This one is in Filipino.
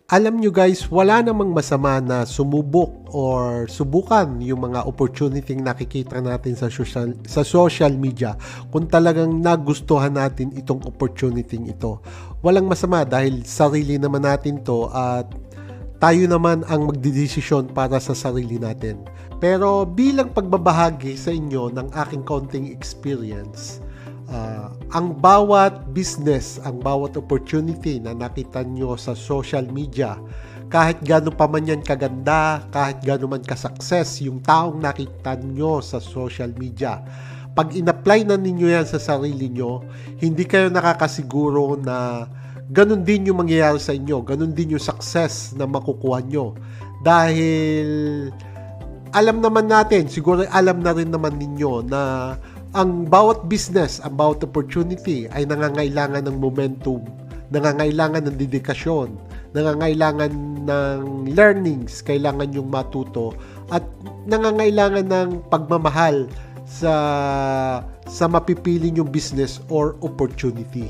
Alam nyo guys, wala namang masama na sumubok or subukan yung mga opportunity nakikita natin sa social media kung talagang nagustuhan natin itong opportunity ito. Walang masama dahil sarili naman natin to at tayo naman ang magdidesisyon para sa sarili natin. Pero bilang pagbabahagi sa inyo ng aking konting experience, ang bawat business, ang bawat opportunity na nakita nyo sa social media, kahit gano'n pa man yan kaganda, kahit gano'n man ka-success yung taong nakita nyo sa social media, pag in-apply na ninyo yan sa sarili nyo, hindi kayo nakakasiguro na ganun din yung mangyayari sa inyo, ganun din yung success na makukuha nyo. Dahil alam naman natin, siguro alam na rin naman ninyo na ang bawat business, ang bawat opportunity ay nangangailangan ng momentum, nangangailangan ng dedikasyon, nangangailangan ng learnings, kailangan yung matuto, at nangangailangan ng pagmamahal sa mapipili yung business or opportunity.